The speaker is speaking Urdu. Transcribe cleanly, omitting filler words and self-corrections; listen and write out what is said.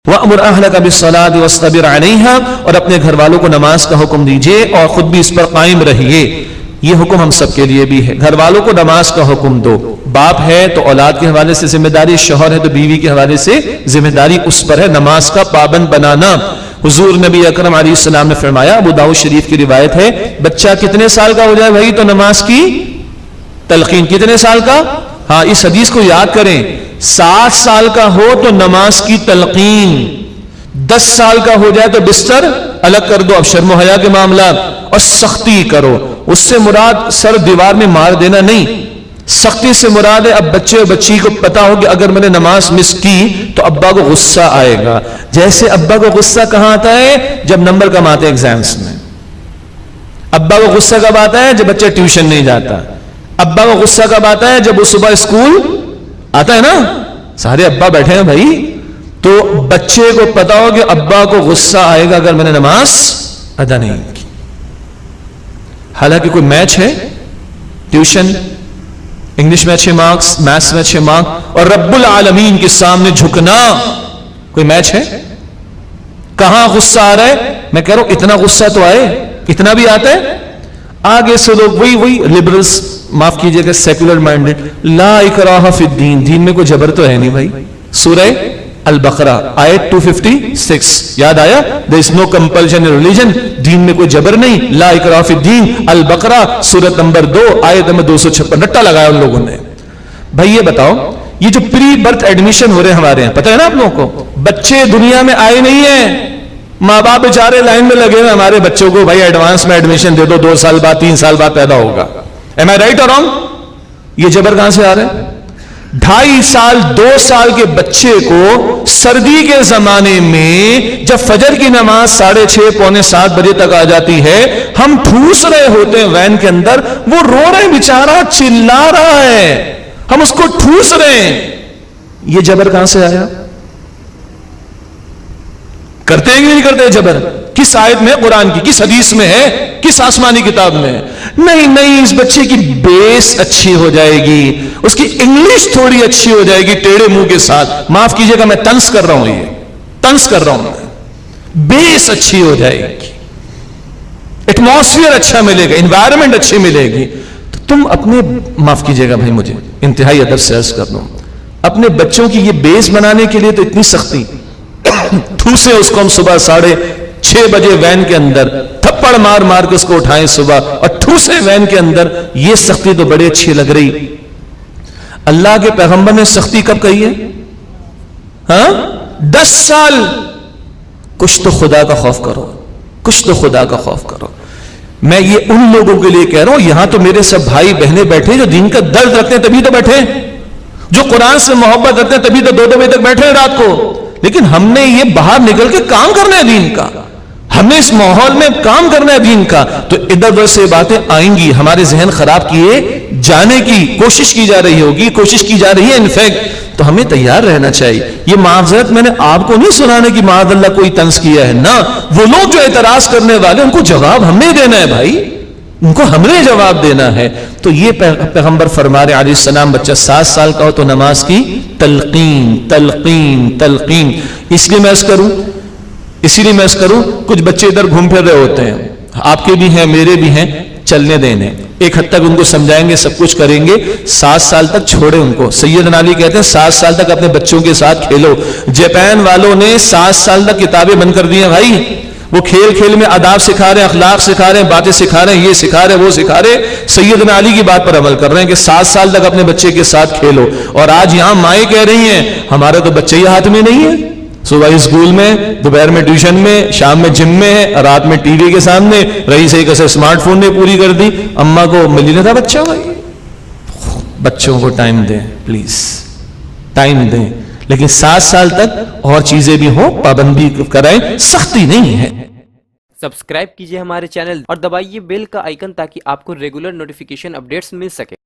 وَأْمُرْ أَهْلَكَ بِالصَّلَاةِ وَاصْطَبِرْ عَلَيْهَا، اور اپنے گھر والوں کو نماز کا حکم دیجئے اور خود بھی اس پر قائم رہیے. یہ حکم ہم سب کے لیے بھی ہے. گھر والوں کو نماز کا حکم دو. باپ ہے تو اولاد کے حوالے سے ذمہ داری، شوہر ہے تو بیوی کے حوالے سے ذمہ داری اس پر ہے نماز کا پابند بنانا. حضور نبی اکرم علیہ السلام نے فرمایا، ابو داؤد شریف کی روایت ہے، بچہ کتنے سال کا ہو جائے بھائی تو نماز کی تلقین. کتنے سال کا؟ ہاں اس حدیث کو یاد کریں. 7 سال کا ہو تو نماز کی تلقین، 10 سال کا ہو جائے تو بستر الگ کر دو. اب شرم و حیا کے معاملات، اور سختی کرو. اس سے مراد سر دیوار میں مار دینا نہیں، سختی سے مراد ہے اب بچے اور بچی کو پتا ہو کہ اگر میں نے نماز مس کی تو ابا کو غصہ آئے گا. جیسے ابا کو غصہ کہاں آتا ہے؟ جب نمبر کم آتے ہیں ایگزامس میں. ابا کو غصہ کب آتا ہے؟ جب بچہ ٹیوشن نہیں جاتا. ابا کو غصہ کب آتا ہے؟ جب وہ صبح اسکول آتا ہے نا. سارے ابا بیٹھے ہیں بھائی، تو بچے کو پتا ہو کہ ابا کو غصہ آئے گا اگر میں نے نماز ادا نہیں کی. حالانکہ کوئی میچ ہے، ٹیوشن، انگلش میں اچھے مارکس، میتھس میں اچھے مارکس، اور رب العالمین کے سامنے جھکنا. کوئی میچ ہے؟ کہاں غصہ آ رہا ہے؟ میں کہہ رہا ہوں اتنا غصہ تو آئے، اتنا بھی آتا ہے. آگے سے لوگ وہی لبرلز، معاف کیجئے گا سیکولر مائنڈڈ، لا اکراہ فی الدین، دین میں کوئی جبر تو ہے نہیں بھائی. سورہ البقرہ آیت 256 یاد آیا؟ there is no compulsion in religion، دین میں کوئی جبر نہیں. لا اکراہ فی الدین، البقرہ سورۃ نمبر 2 آیت نمبر 256. رٹا لگایا ان لوگوں نے. بھائی یہ بتاؤ، یہ جو پری برتھ ایڈمیشن ہو رہے ہیں ہمارے یہاں، پتہ ہے نا آپ لوگوں کو، بچے دنیا میں آئے نہیں ہیں، ماں باپ بیچارے لائن میں لگے ہوئے ہمارے بچوں کو بھائی ایڈوانس میں ایڈمیشن دے دو، 2 سال بعد 3 سال بعد پیدا ہوگا. am I right or wrong؟ یہ جبر کہاں سے آ رہا ہے؟ 2.5 سال 2 سال کے بچے کو سردی کے زمانے میں جب فجر کی نماز 6:30 پونے 7 بجے تک آ جاتی ہے، ہم ٹھوس رہے ہوتے ہیں وین کے اندر، وہ رو رہے بیچارہ، چلا رہا ہے، ہم اس کو ٹھوس رہے ہیں. یہ جبر کہاں سے آیا؟ کرتے ہیں کہ نہیں کرتے جبر؟ کس آیت میں؟ قرآن کی. کس حدیث میں ہے؟ کس آسمانی کتاب میں ہے؟ نہیں، اس بچے کی بیس اچھی ہو جائے گی، اس کی انگلش تھوڑی اچھی ہو جائے گی ٹیڑے منہ کے ساتھ. معاف کیجئے گا میں طنز کر رہا ہوں، یہ طنز کر رہا ہوں. بیس اچھی ہو جائے گی، ایٹماسفیئر اچھا ملے گا، انوائرمنٹ اچھی ملے گی. تو تم اپنے، معاف کیجئے گا بھائی مجھے انتہائی ادب سے عرض کر دوں، اپنے بچوں کی یہ بیس بنانے کے لیے تو اتنی سختی، ٹھوسے اس کو ہم صبح 6:30 بجے وین کے اندر، تھپڑ مار مار کے اس کو اٹھائیں صبح اور ٹھوسے وین کے اندر. یہ سختی تو بڑی اچھی لگ رہی. اللہ کے پیغمبر نے سختی کب کہی ہے؟ ہاں 10 سال. کچھ تو خدا کا خوف کرو، کچھ تو خدا کا خوف کرو. میں یہ ان لوگوں کے لیے کہہ رہا ہوں، یہاں تو میرے سب بھائی بہنیں بیٹھے جو دین کا درد رکھتے ہیں تبھی تو بیٹھے، جو قرآن سے محبت رکھتے ہیں تبھی تو 2 بجے تک بیٹھے ہیں رات کو. لیکن ہم نے یہ باہر نکل کے کام کرنا ہے دین کا، ہم نے اس ماحول میں کام کرنا ہے دین کا. تو ادھر ادھر سے باتیں آئیں گی، ہمارے ذہن خراب کیے جانے کی کوشش کی جا رہی ہوگی، کوشش کی جا رہی ہے انفیکٹ. تو ہمیں تیار رہنا چاہیے. یہ معذرت میں نے آپ کو نہیں سنانے کی معاذ اللہ کوئی طنز کیا ہے، نہ وہ لوگ جو اعتراض کرنے والے ان کو جواب ہم نے دینا ہے بھائی، ان کو ہم نے جواب دینا ہے. تو یہ پیغمبر فرما رہے علیہ السلام، بچہ 7 سال کا ہو تو نماز کی تلقین تلقین تلقین. اس لیے میں عرض کروں کچھ بچے ادھر گھوم پھر رہے ہوتے ہیں، آپ کے بھی ہیں میرے بھی ہیں، چلنے دینے، ایک حد تک ان کو سمجھائیں گے، سب کچھ کریں گے. 7 سال تک چھوڑے ان کو. سیدنا علی کہتے ہیں 7 سال تک اپنے بچوں کے ساتھ کھیلو. جاپان والوں نے 7 سال تک کتابیں بند کر دی ہیں بھائی. وہ کھیل میں آداب سکھا رہے ہیں، اخلاق سکھا رہے ہیں، باتیں سکھا رہے ہیں، یہ سکھا رہے ہیں، وہ سکھا رہے. سیدنا علی کی بات پر عمل کر رہے ہیں کہ 7 سال تک اپنے بچے کے ساتھ کھیلو. اور آج یہاں مائیں کہہ رہی ہیں ہمارا تو بچے ہی ہاتھ میں نہیں ہے، صبح اسکول میں، دوپہر میں ٹیوشن میں، شام میں جم میں ہے، رات میں ٹی وی کے سامنے. رئیس ایک اثر اسمارٹ فون نے پوری کر دی، اماں کو مل ہی نہ تھا بچہ. بھائی بچوں کو ٹائم دیں پلیز، ٹائم دیں. لیکن 7 سال تک اور چیزیں بھی ہوں، پابندی کرائیں، سختی نہیں ہے. سبسکرائب کیجئے ہمارے چینل اور دبائیے بیل کا آئیکن تاکہ آپ کو ریگولر نوٹیفیکیشن اپڈیٹس مل سکے.